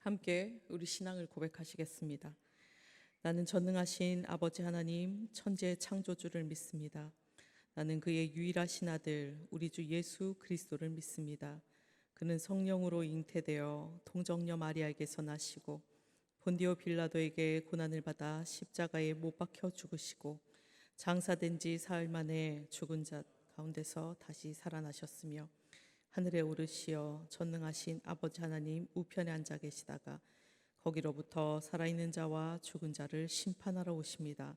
함께 우리 신앙을 고백하시겠습니다. 나는 전능하신 아버지 하나님 천지의 창조주를 믿습니다. 나는 그의 유일하신 아들 우리 주 예수 그리스도를 믿습니다. 그는 성령으로 잉태되어 동정녀 마리아에게서 나시고 본디오 빌라도에게 고난을 받아 십자가에 못 박혀 죽으시고 장사된 지 사흘 만에 죽은 자 가운데서 다시 살아나셨으며 하늘에 오르시어 전능하신 아버지 하나님 우편에 앉아 계시다가 거기로부터 살아있는 자와 죽은 자를 심판하러 오십니다.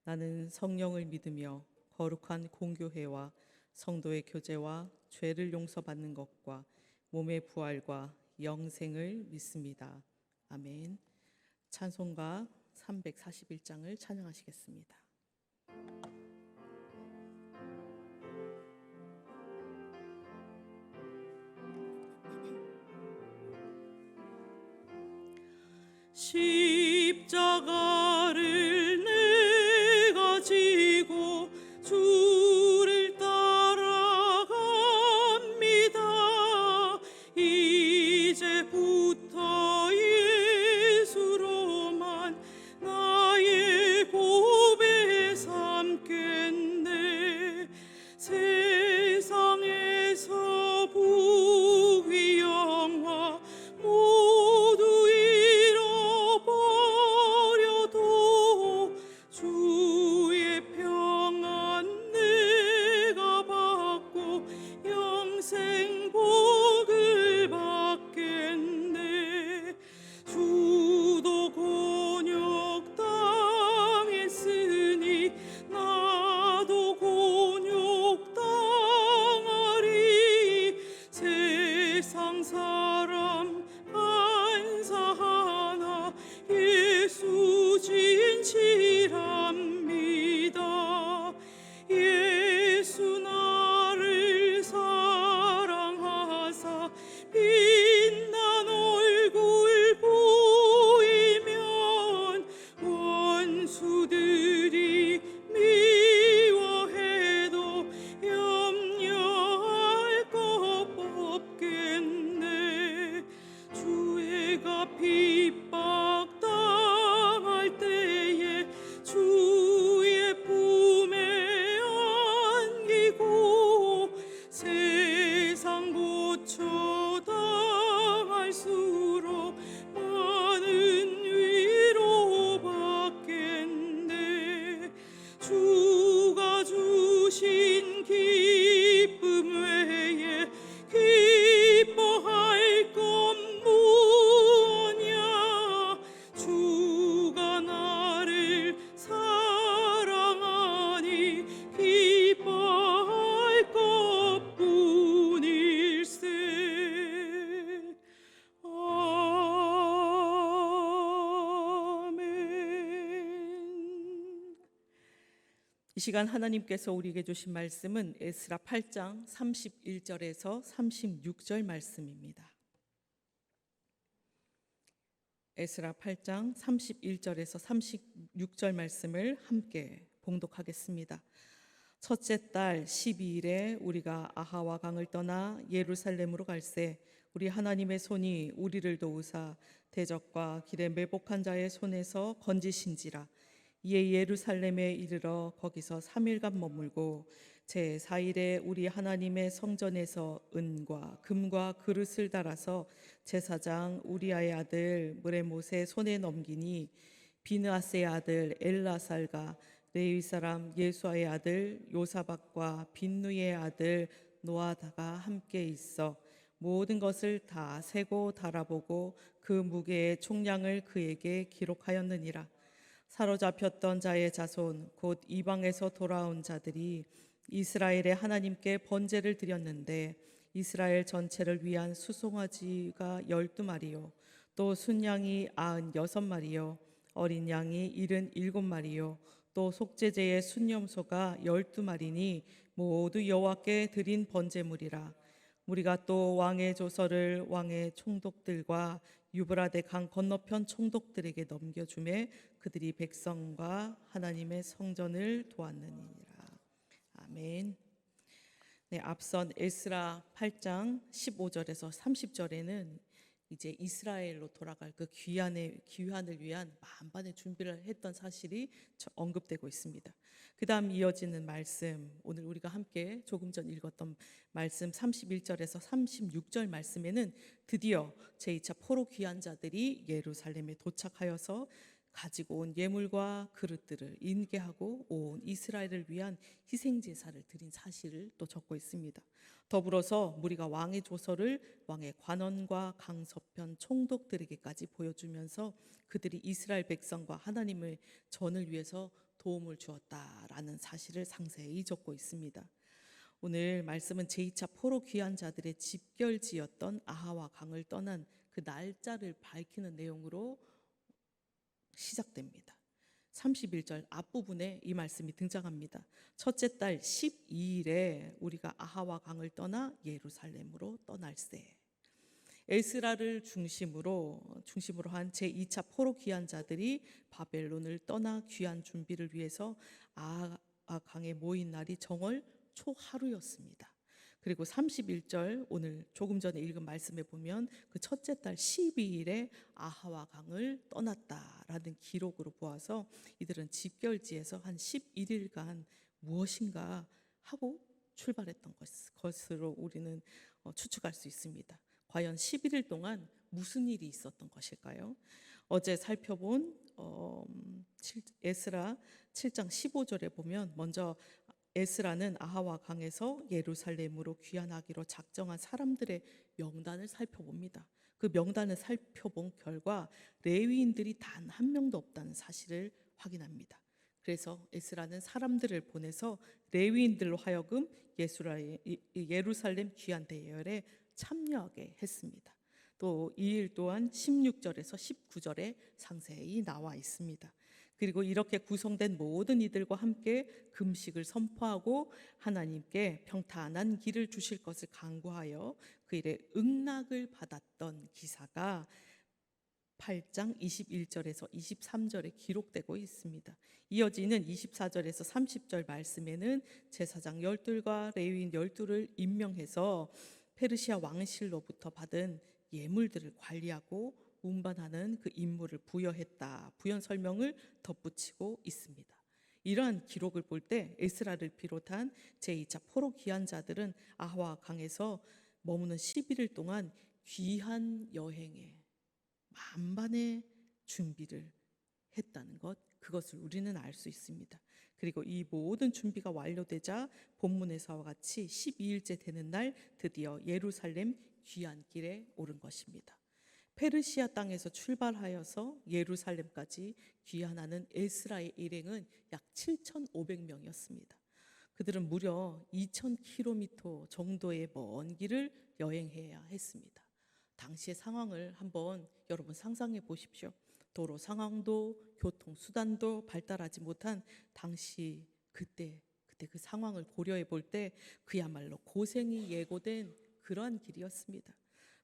나는 성령을 믿으며 거룩한 공교회와 성도의 교제와 죄를 용서받는 것과 몸의 부활과 영생을 믿습니다. 아멘. 찬송가 341장을 찬양하시겠습니다. 십자가를 내가 지고 주를 따라갑니다. 이제부터 예수로만 나의 고백 삼겠네. 세상에서 부귀 영화 모두 잃어버려도 주의 평안 내가 받고 영생 복을 받겠네. 주도 곤욕 당했으니 나도 곤욕 당하리. 세상 사람 반사하나 예수 진실합니다. 예수 나를 사랑하사 빛난 얼굴 보이면 원수들이 미워해도 염려할 것 없겠네. 주애가 핍박당할 때에 주의 품에 안기고 세상 고초당할수록 많은 위로 받겠네. 주가 주신 기쁨 외에 기뻐할 것 무엇냐. 주가 나를 사랑하니 기뻐할 것뿐일세. 아멘. 이 시간 하나님께서 우리에게 주신 말씀은 에스라 8장 31절에서 36절 말씀입니다. 에스라 8장 31절에서 36절 말씀을 함께 봉독하겠습니다. 첫째 달 12일에 우리가 아하와 강을 떠나 예루살렘으로 갈새 우리 하나님의 손이 우리를 도우사 대적과 길에 매복한 자의 손에서 건지신지라. 이에 예루살렘에 이르러 거기서 3일간 머물고 제4일에 우리 하나님의 성전에서 은과 금과 그릇을 달아서 제사장 우리아의 아들 무레못의 손에 넘기니 비느하스의 아들 엘라살과 레위 사람 예수아의 아들 요사박과 빈누의 아들 노아다가 함께 있어 모든 것을 다 세고 달아보고 그 무게의 총량을 그에게 기록하였느니라. 사로잡혔던 자의 자손 곧 이방에서 돌아온 자들이 이스라엘의 하나님께 번제를 드렸는데 이스라엘 전체를 위한 수송아지가 12마리요 또 순양이 96마리요 어린 양이 77마리요 또 속죄제의 순염소가 12마리니 모두 여호와께 드린 번제물이라. 우리가 또 왕의 조서를 왕의 총독들과 유브라데 강 건너편 총독들에게 넘겨주매 그들이 백성과 하나님의 성전을 도왔느니라. 아멘. 네, 앞선 에스라 8장 15절에서 30절에는 이제 이스라엘로 돌아갈 그 귀환을 위한 만반의 준비를 했던 사실이 언급되고 있습니다. 그 다음 이어지는 말씀, 오늘 우리가 함께 조금 전 읽었던 말씀 31절에서 36절 말씀에는 드디어 제2차 포로 귀환자들이 예루살렘에 도착하여서 가지고 온 예물과 그릇들을 인계하고 온 이스라엘을 위한 희생제사를 드린 사실을 또 적고 있습니다. 더불어서 무리가 왕의 조서를 왕의 관원과 강서편 총독들에게까지 보여주면서 그들이 이스라엘 백성과 하나님의 전을 위해서 도움을 주었다라는 사실을 상세히 적고 있습니다. 오늘 말씀은 제2차 포로 귀환자들의 집결지였던 아하와 강을 떠난 그 날짜를 밝히는 내용으로 시작됩니다. 31절 앞부분에 이 말씀이 등장합니다. 첫째 달 12일에 우리가 아하와 강을 떠나 예루살렘으로 떠날세. 에스라를 중심으로 한 제2차 포로 귀환자들이 바벨론을 떠나 귀환 준비를 위해서 아하 강에 모인 날이 정월 초하루였습니다. 그리고 31절 오늘 조금 전에 읽은 말씀에 보면 그 첫째 달 12일에 아하와 강을 떠났다라는 기록으로 보아서 이들은 집결지에서 한 11일간 무엇인가 하고 출발했던 것으로 우리는 추측할 수 있습니다. 과연 11일 동안 무슨 일이 있었던 것일까요? 어제 살펴본 에스라 7장 15절에 보면 먼저 에스라는 아하와 강에서 예루살렘으로 귀환하기로 작정한 사람들의 명단을 살펴봅니다. 그 명단을 살펴본 결과 레위인들이 단 한 명도 없다는 사실을 확인합니다. 그래서 에스라는 사람들을 보내서 레위인들로 하여금 예루살렘 귀환 대열에 참여하게 했습니다. 또 이 일 또한 16절에서 19절에 상세히 나와 있습니다. 그리고 이렇게 구성된 모든 이들과 함께 금식을 선포하고 하나님께 평탄한 길을 주실 것을 간구하여 그 일에 응낙을 받았던 기사가 8장 21절에서 23절에 기록되고 있습니다. 이어지는 24절에서 30절 말씀에는 제사장 12과 레위인 12를 임명해서 페르시아 왕실로부터 받은 예물들을 관리하고 운반하는 그 임무를 부여했다. 부연 설명을 덧붙이고 있습니다. 이러한 기록을 볼 때 에스라를 비롯한 제2차 포로 귀환자들은 아하와 강에서 머무는 11일 동안 귀한 여행에 만반의 준비를 했다는 것, 그것을 우리는 알 수 있습니다. 그리고 이 모든 준비가 완료되자 본문에서와 같이 12일째 되는 날 드디어 예루살렘 귀환길에 오른 것입니다. 페르시아 땅에서 출발하여서 예루살렘까지 귀환하는 에스라의 일행은 약 7,500명이었습니다. 그들은 무려 2,000km 정도의 먼 길을 여행해야 했습니다. 당시의 상황을 한번 여러분 상상해 보십시오. 도로 상황도 교통수단도 발달하지 못한 당시 그때 그 상황을 고려해 볼 때 그야말로 고생이 예고된 그러한 길이었습니다.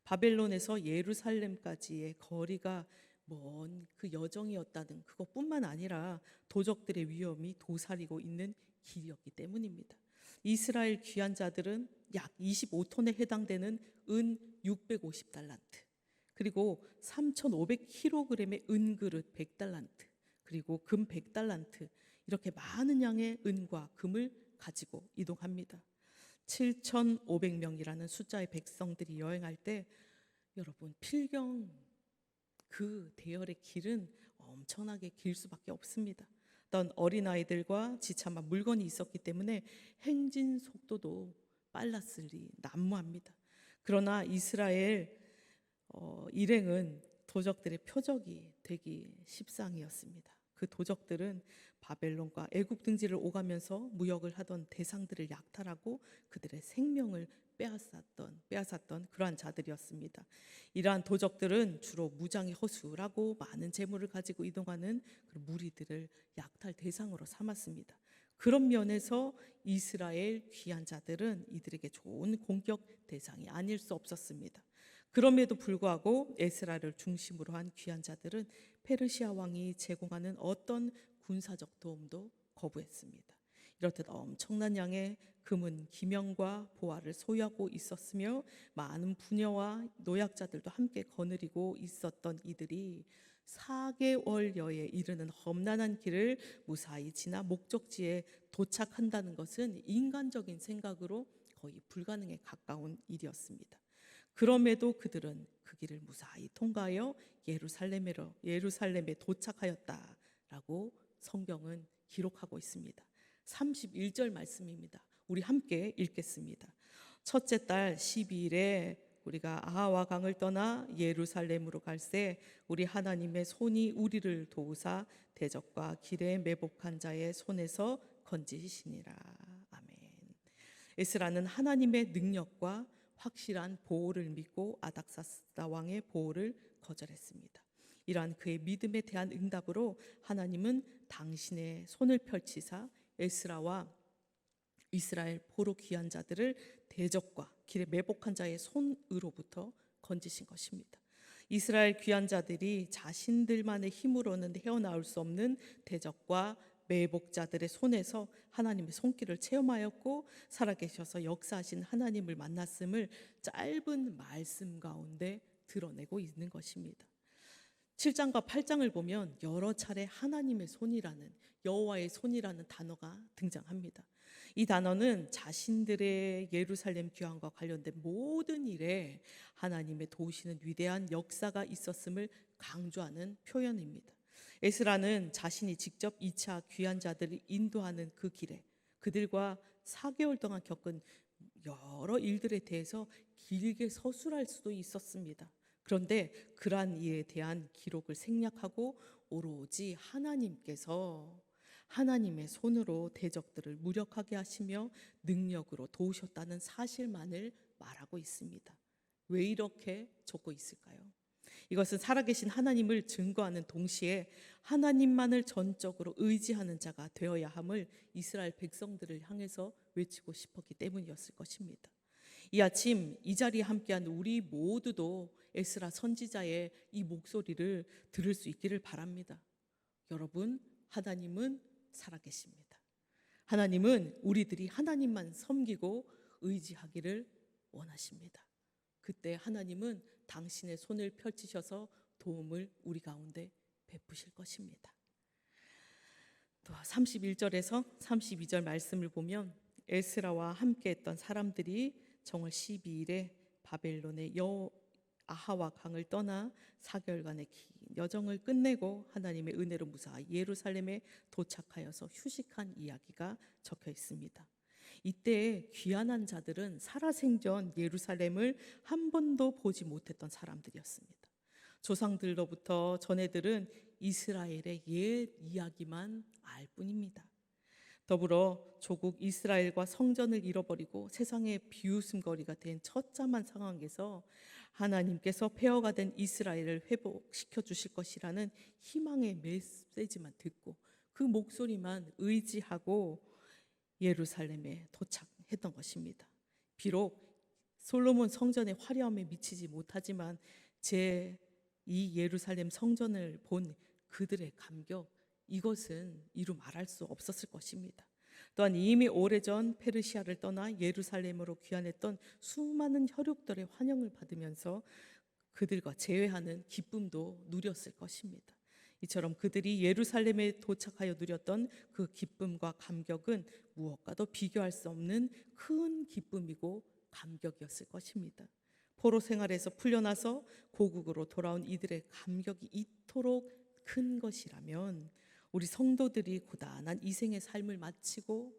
바벨론에서 예루살렘까지의 거리가 먼 그 여정이었다는 그것뿐만 아니라 도적들의 위험이 도사리고 있는 길이었기 때문입니다. 이스라엘 귀환자들은 약 25톤에 해당되는 은 650달란트, 그리고 3,500kg의 은그릇 100달란트, 그리고 금 100달란트, 이렇게 많은 양의 은과 금을 가지고 이동합니다. 7,500명이라는 숫자의 백성들이 여행할 때 여러분 필경 그 대열의 길은 엄청나게 길 수밖에 없습니다. 어떤 어린아이들과 지참한 물건이 있었기 때문에 행진 속도도 빨랐으리 난무합니다. 그러나 이스라엘 일행은 도적들의 표적이 되기 십상이었습니다. 그 도적들은 바벨론과 애굽 등지를 오가면서 무역을 하던 대상들을 약탈하고 그들의 생명을 빼앗았던 그러한 자들이었습니다. 이러한 도적들은 주로 무장이 허술하고 많은 재물을 가지고 이동하는 그런 무리들을 약탈 대상으로 삼았습니다. 그런 면에서 이스라엘 귀환자들은 이들에게 좋은 공격 대상이 아닐 수 없었습니다. 그럼에도 불구하고 에스라를 중심으로 한 귀환자들은 페르시아 왕이 제공하는 어떤 군사적 도움도 거부했습니다. 이렇듯 엄청난 양의 금은 기명과 보화를 소유하고 있었으며 많은 부녀와 노약자들도 함께 거느리고 있었던 이들이 4개월여에 이르는 험난한 길을 무사히 지나 목적지에 도착한다는 것은 인간적인 생각으로 거의 불가능에 가까운 일이었습니다. 그럼에도 그들은 그 길을 무사히 통과하여 예루살렘에 도착하였다라고 성경은 기록하고 있습니다. 31절 말씀입니다. 우리 함께 읽겠습니다. 첫째 달 12일에 우리가 아하와 강을 떠나 예루살렘으로 갈새 우리 하나님의 손이 우리를 도우사 대적과 길에 매복한 자의 손에서 건지시니라. 아멘. 에스라는 하나님의 능력과 확실한 보호를 믿고 아닥사스다 왕의 보호를 거절했습니다. 이러한 그의 믿음에 대한 응답으로 하나님은 당신의 손을 펼치사 에스라와 이스라엘 포로 귀한 자들을 대적과 길에 매복한 자의 손으로부터 건지신 것입니다. 이스라엘 귀한 자들이 자신들만의 힘으로는 헤어나올 수 없는 대적과 매복자들의 손에서 하나님의 손길을 체험하였고 살아계셔서 역사하신 하나님을 만났음을 짧은 말씀 가운데 드러내고 있는 것입니다. 7장과 8장을 보면 여러 차례 하나님의 손이라는, 여호와의 손이라는 단어가 등장합니다. 이 단어는 자신들의 예루살렘 귀환과 관련된 모든 일에 하나님의 도우시는 위대한 역사가 있었음을 강조하는 표현입니다. 에스라는 자신이 직접 2차 귀환 자들을 인도하는 그 길에 그들과 4개월 동안 겪은 여러 일들에 대해서 길게 서술할 수도 있었습니다. 그런데 그러한 이에 대한 기록을 생략하고 오로지 하나님께서 하나님의 손으로 대적들을 무력하게 하시며 능력으로 도우셨다는 사실만을 말하고 있습니다. 왜 이렇게 적고 있을까요? 이것은 살아계신 하나님을 증거하는 동시에 하나님만을 전적으로 의지하는 자가 되어야 함을 이스라엘 백성들을 향해서 외치고 싶었기 때문이었을 것입니다. 이 아침 이 자리에 함께한 우리 모두도 에스라 선지자의 이 목소리를 들을 수 있기를 바랍니다. 여러분, 하나님은 살아계십니다. 하나님은 우리들이 하나님만 섬기고 의지하기를 원하십니다. 그때 하나님은 당신의 손을 펼치셔서 도움을 우리 가운데 베푸실 것입니다. 또 31절에서 32절 말씀을 보면 에스라와 함께했던 사람들이 정월 12일에 바벨론의 아하와 강을 떠나 4개월간의 긴 여정을 끝내고 하나님의 은혜로 무사히 예루살렘에 도착하여서 휴식한 이야기가 적혀 있습니다. 이때 귀환한 자들은 살아생전 예루살렘을 한 번도 보지 못했던 사람들이었습니다. 조상들로부터 전해들은 이스라엘의 옛 이야기만 알 뿐입니다. 더불어 조국 이스라엘과 성전을 잃어버리고 세상의 비웃음거리가 된 처참한 상황에서 하나님께서 폐허가 된 이스라엘을 회복시켜 주실 것이라는 희망의 메시지만 듣고 그 목소리만 의지하고 예루살렘에 도착했던 것입니다. 비록 솔로몬 성전의 화려함에 미치지 못하지만 이 예루살렘 성전을 본 그들의 감격, 이것은 이루 말할 수 없었을 것입니다. 또한 이미 오래전 페르시아를 떠나 예루살렘으로 귀환했던 수많은 혈육들의 환영을 받으면서 그들과 재회하는 기쁨도 누렸을 것입니다. 이처럼 그들이 예루살렘에 도착하여 누렸던 그 기쁨과 감격은 무엇과도 비교할 수 없는 큰 기쁨이고 감격이었을 것입니다. 포로 생활에서 풀려나서 고국으로 돌아온 이들의 감격이 이토록 큰 것이라면 우리 성도들이 고단한 이생의 삶을 마치고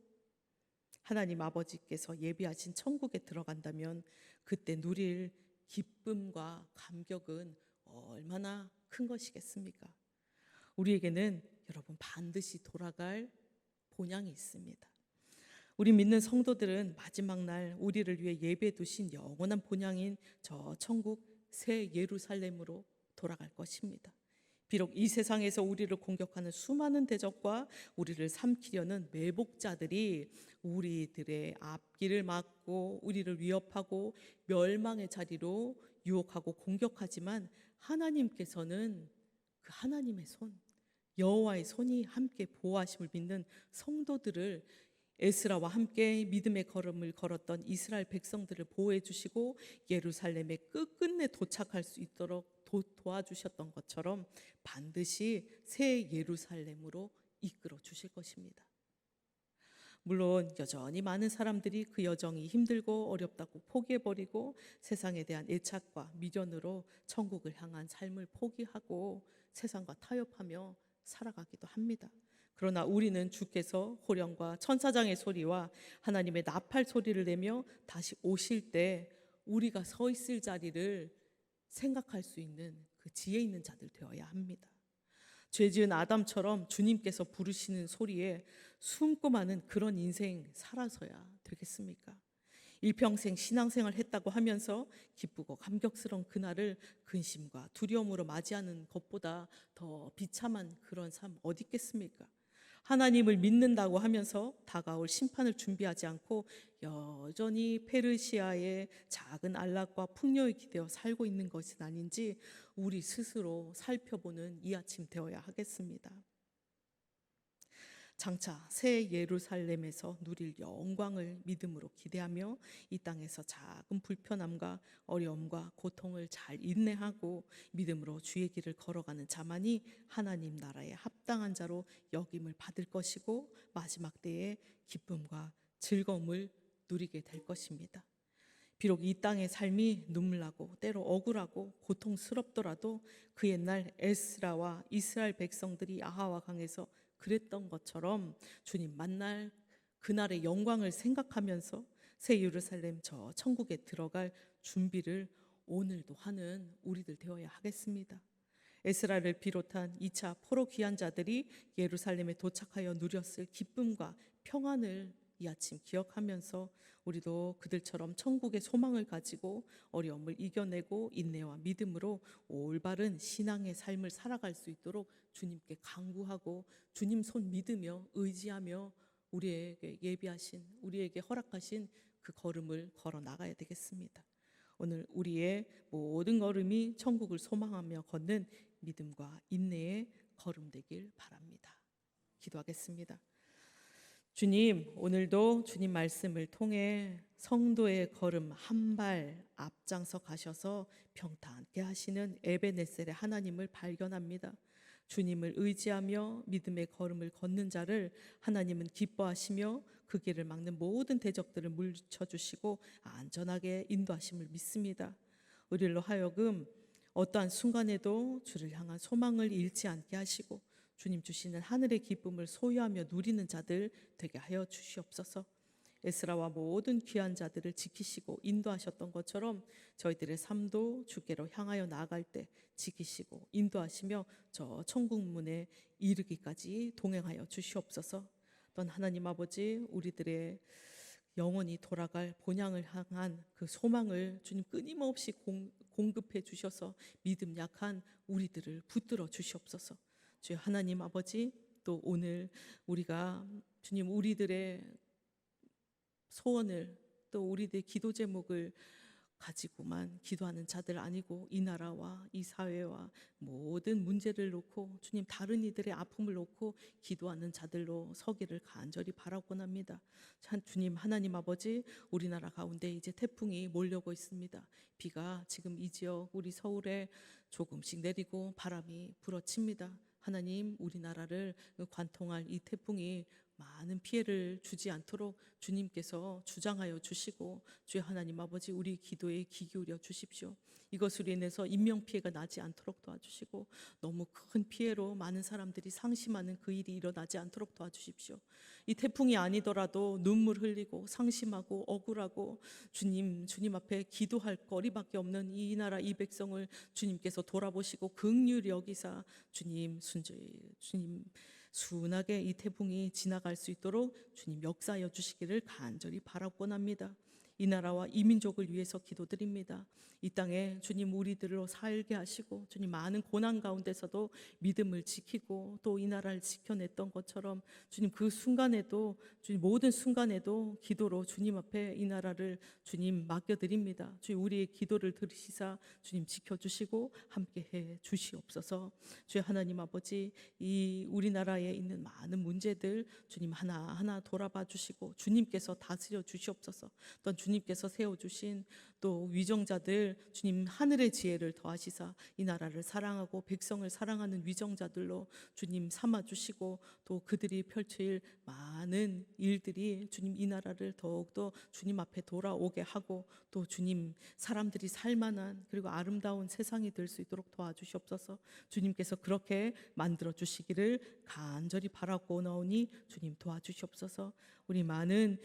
하나님 아버지께서 예비하신 천국에 들어간다면 그때 누릴 기쁨과 감격은 얼마나 큰 것이겠습니까? 우리에게는 여러분 반드시 돌아갈 본향이 있습니다. 우리 믿는 성도들은 마지막 날 우리를 위해 예배해 두신 영원한 본향인 저 천국 새 예루살렘으로 돌아갈 것입니다. 비록 이 세상에서 우리를 공격하는 수많은 대적과 우리를 삼키려는 매복자들이 우리들의 앞길을 막고 우리를 위협하고 멸망의 자리로 유혹하고 공격하지만 하나님께서는 그 하나님의 손, 여호와의 손이 함께 보호하심을 믿는 성도들을 에스라와 함께 믿음의 걸음을 걸었던 이스라엘 백성들을 보호해 주시고 예루살렘에 끝끝내 도착할 수 있도록 도와주셨던 것처럼 반드시 새 예루살렘으로 이끌어 주실 것입니다. 물론 여전히 많은 사람들이 그 여정이 힘들고 어렵다고 포기해버리고 세상에 대한 애착과 미련으로 천국을 향한 삶을 포기하고 세상과 타협하며 살아가기도 합니다. 그러나 우리는 주께서 호령과 천사장의 소리와 하나님의 나팔 소리를 내며 다시 오실 때 우리가 서 있을 자리를 생각할 수 있는 그 지혜 있는 자들 되어야 합니다. 죄지은 아담처럼 주님께서 부르시는 소리에 숨고 마는 그런 인생 살아서야 되겠습니까? 일평생 신앙생활 했다고 하면서 기쁘고 감격스러운 그날을 근심과 두려움으로 맞이하는 것보다 더 비참한 그런 삶 어디 있겠습니까? 하나님을 믿는다고 하면서 다가올 심판을 준비하지 않고 여전히 페르시아의 작은 안락과 풍요에 기대어 살고 있는 것은 아닌지 우리 스스로 살펴보는 이 아침 되어야 하겠습니다. 장차 새 예루살렘에서 누릴 영광을 믿음으로 기대하며 이 땅에서 작은 불편함과 어려움과 고통을 잘 인내하고 믿음으로 주의 길을 걸어가는 자만이 하나님 나라에 합당한 자로 여김을 받을 것이고 마지막 때에 기쁨과 즐거움을 누리게 될 것입니다. 비록 이 땅의 삶이 눈물나고 때로 억울하고 고통스럽더라도 그 옛날 에스라와 이스라엘 백성들이 아하와 강에서 그랬던 것처럼 주님 만날 그날의 영광을 생각하면서 새 예루살렘 저 천국에 들어갈 준비를 오늘도 하는 우리들 되어야 하겠습니다. 에스라를 비롯한 2차 포로 귀한 자들이 예루살렘에 도착하여 누렸을 기쁨과 평안을 이 아침 기억하면서 우리도 그들처럼 천국의 소망을 가지고 어려움을 이겨내고 인내와 믿음으로 올바른 신앙의 삶을 살아갈 수 있도록 주님께 간구하고 주님 손 믿으며 의지하며 우리에게 예비하신 우리에게 허락하신 그 걸음을 걸어 나가야 되겠습니다. 오늘 우리의 모든 걸음이 천국을 소망하며 걷는 믿음과 인내의 걸음 되길 바랍니다. 기도하겠습니다. 주님, 오늘도 주님 말씀을 통해 성도의 걸음 한 발 앞장서 가셔서 평탄케 하시는 에베네셀의 하나님을 발견합니다. 주님을 의지하며 믿음의 걸음을 걷는 자를 하나님은 기뻐하시며 그 길을 막는 모든 대적들을 물리쳐주시고 안전하게 인도하심을 믿습니다. 우리로 하여금 어떠한 순간에도 주를 향한 소망을 잃지 않게 하시고 주님 주시는 하늘의 기쁨을 소유하며 누리는 자들 되게 하여 주시옵소서. 에스라와 모든 귀한 자들을 지키시고 인도하셨던 것처럼 저희들의 삶도 주께로 향하여 나아갈 때 지키시고 인도하시며 저 천국문에 이르기까지 동행하여 주시옵소서. 또한 하나님 아버지, 우리들의 영원히 돌아갈 본향을 향한 그 소망을 주님 끊임없이 공급해 주셔서 믿음 약한 우리들을 붙들어 주시옵소서. 주여 하나님 아버지, 또 오늘 우리가 주님 우리들의 소원을 또 우리들의 기도 제목을 가지고만 기도하는 자들 아니고 이 나라와 이 사회와 모든 문제를 놓고 주님 다른 이들의 아픔을 놓고 기도하는 자들로 서기를 간절히 바라곤 합니다. 주님 하나님 아버지, 우리나라 가운데 이제 태풍이 몰려오고 있습니다. 비가 지금 이 지역 우리 서울에 조금씩 내리고 바람이 불어칩니다. 하나님, 우리나라를 관통할 이 태풍이 많은 피해를 주지 않도록 주님께서 주장하여 주시고 주의 하나님 아버지, 우리 기도에 귀 기울여 주십시오. 이것으로 인해서 인명피해가 나지 않도록 도와주시고 너무 큰 피해로 많은 사람들이 상심하는 그 일이 일어나지 않도록 도와주십시오. 이 태풍이 아니더라도 눈물 흘리고 상심하고 억울하고 주님 앞에 기도할 거리밖에 없는 이 나라 이 백성을 주님께서 돌아보시고 긍휼히 여기사 주님 순하게 이 태풍이 지나갈 수 있도록 주님 역사하여 주시기를 간절히 바라곤 합니다. 이 나라와 이 민족을 위해서 기도드립니다. 이 땅에 주님 우리들로 살게 하시고 주님 많은 고난 가운데서도 믿음을 지키고 또 이 나라를 지켜냈던 것처럼 주님 그 순간에도 주님 모든 순간에도 기도로 주님 앞에 이 나라를 주님 맡겨드립니다. 주님 우리의 기도를 들으시사 주님 지켜주시고 함께해 주시옵소서. 주의 하나님 아버지, 이 우리나라에 있는 많은 문제들 주님 하나하나 돌아봐 주시고 주님께서 다스려 주시옵소서. 또한 주님께서 세워주신 또 위정자들 주님 하늘의 지혜를 더하시사 이 나라를 사랑하고 백성을 사랑하는 위정자들로 주님 삼아주시고 또 그들이 펼칠 많은 일들이 주님 이 나라를 더욱더 주님 앞에 돌아오게 하고 또 주님 사람들이 살만한 그리고 아름다운 세상이 될 수 있도록 도와주시옵소서. 주님께서 그렇게 만들어 주시기를 간절히 바라고 나오니 주님 도와주시옵소서. 우리 많은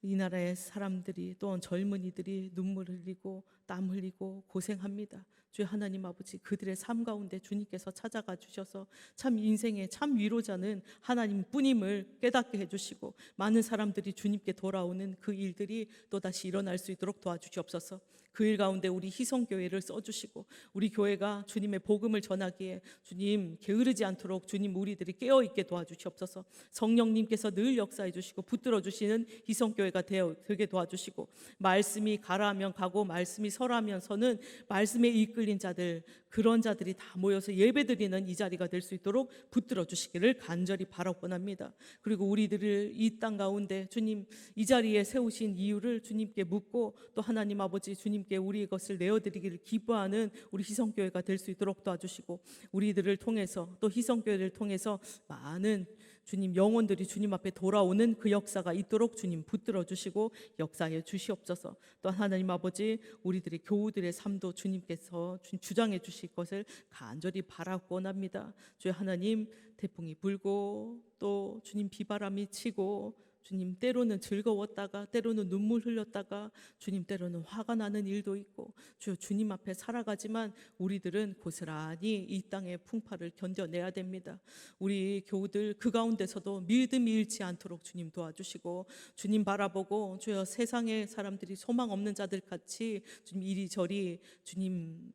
이 나라의 사람들이 또한 젊은이들이 눈물 흘리고 땀 흘리고 고생합니다. 주의 하나님 아버지, 그들의 삶 가운데 주님께서 찾아가 주셔서 참 인생의 참 위로자는 하나님뿐임을 깨닫게 해주시고 많은 사람들이 주님께 돌아오는 그 일들이 또다시 일어날 수 있도록 도와주시옵소서. 그 일 가운데 우리 희성교회를 써주시고 우리 교회가 주님의 복음을 전하기에 주님 게으르지 않도록 주님 우리들이 깨어있게 도와주시옵소서. 성령님께서 늘 역사해 주시고 붙들어 주시는 희성교회가 되게 도와주시고 말씀이 가라하면 가고 말씀이 서라하면 서는 말씀에 이끌린 자들, 그런 자들이 다 모여서 예배드리는 이 자리가 될 수 있도록 붙들어 주시기를 간절히 바라곤 합니다. 그리고 우리들을 이 땅 가운데 주님 이 자리에 세우신 이유를 주님께 묻고 또 하나님 아버지 주님께 우리의 것을 내어드리기를 기뻐하는 우리 희성교회가 될 수 있도록 도와주시고 우리들을 통해서 또 희성교회를 통해서 많은 주님 영혼들이 주님 앞에 돌아오는 그 역사가 있도록 주님 붙들어 주시고 역사해 주시옵소서. 또 하나님 아버지, 우리들의 교우들의 삶도 주님께서 주장해 주실 것을 간절히 바라곤 합니다. 주의 하나님, 태풍이 불고 또 주님 비바람이 치고 주님 때로는 즐거웠다가 때로는 눈물 흘렸다가 주님 때로는 화가 나는 일도 있고 주님 앞에 살아가지만 우리들은 고스란히 이 땅의 풍파를 견뎌내야 됩니다. 우리 교우들 그 가운데서도 믿음이 잃지 않도록 주님 도와주시고 주님 바라보고 주여 세상의 사람들이 소망 없는 자들 같이 주님 이리저리 주님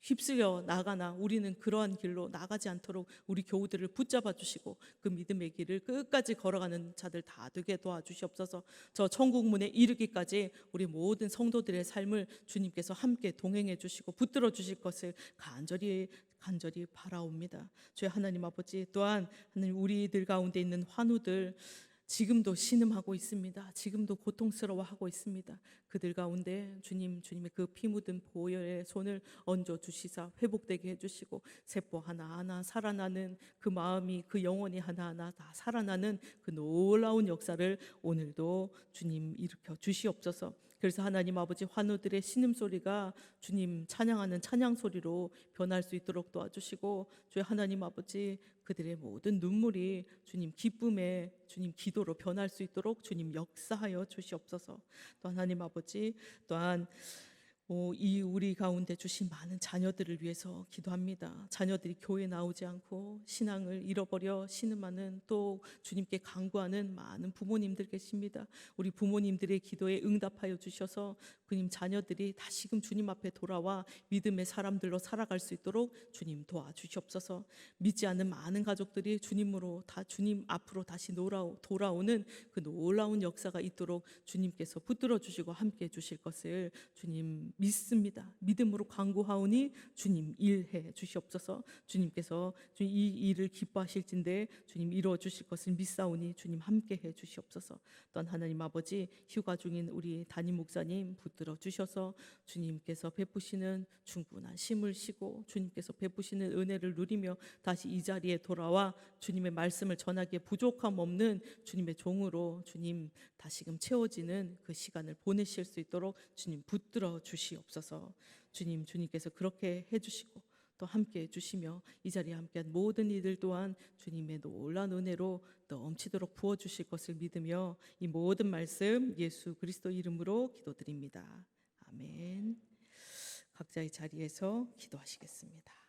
휩쓸려 나가나 우리는 그러한 길로 나가지 않도록 우리 교우들을 붙잡아 주시고 그 믿음의 길을 끝까지 걸어가는 자들 다 되게 도와주시옵소서. 저 천국문에 이르기까지 우리 모든 성도들의 삶을 주님께서 함께 동행해 주시고 붙들어 주실 것을 간절히 바라옵니다. 주의 하나님 아버지, 또한 하나님 우리들 가운데 있는 환우들 지금도 신음하고 있습니다. 지금도 고통스러워하고 있습니다. 그들 가운데 주님의 그 피 묻은 보혈의 손을 얹어 주시사 회복되게 해주시고 세포 하나하나 살아나는 그 마음이 그 영혼이 하나하나 다 살아나는 그 놀라운 역사를 오늘도 주님 일으켜 주시옵소서. 그래서 하나님 아버지 환우들의 신음소리가 주님 찬양하는 찬양소리로 변할 수 있도록 도와주시고 주의 하나님 아버지 그들의 모든 눈물이 주님 기쁨의 주님 기도로 변할 수 있도록 주님 역사하여 주시옵소서. 또 하나님 아버지 또한 이 우리 가운데 주신 많은 자녀들을 위해서 기도합니다. 자녀들이 교회에 나오지 않고 신앙을 잃어버려 신음하는 또 주님께 간구하는 많은 부모님들 계십니다. 우리 부모님들의 기도에 응답하여 주셔서 주님 자녀들이 다시금 주님 앞에 돌아와 믿음의 사람들로 살아갈 수 있도록 주님 도와주시옵소서. 믿지 않는 많은 가족들이 주님으로 다 주님 앞으로 다시 돌아오는 그 놀라운 역사가 있도록 주님께서 붙들어 주시고 함께 해 주실 것을 주님 믿습니다. 믿음으로 간구하오니 주님 일해 주시옵소서. 주님께서 주님 이 일을 기뻐하실진데 주님 이루어 주실 것을 믿사오니 주님 함께 해 주시옵소서. 또한 하나님 아버지 휴가 중인 우리 담임 목사님 붙들어 주셔서 주님께서 베푸시는 충분한 쉼을 쉬고 주님께서 베푸시는 은혜를 누리며 다시 이 자리에 돌아와 주님의 말씀을 전하기에 부족함 없는 주님의 종으로 주님 다시금 채워지는 그 시간을 보내실 수 있도록 주님 붙들어 주시옵소서. 주님께서 그렇게 해주시고 또 함께 해주시며 이 자리에 함께한 모든 이들 또한 주님의 놀라운 은혜로 넘치도록 부어주실 것을 믿으며 이 모든 말씀 예수 그리스도 이름으로 기도드립니다. 아멘. 각자의 자리에서 기도하시겠습니다.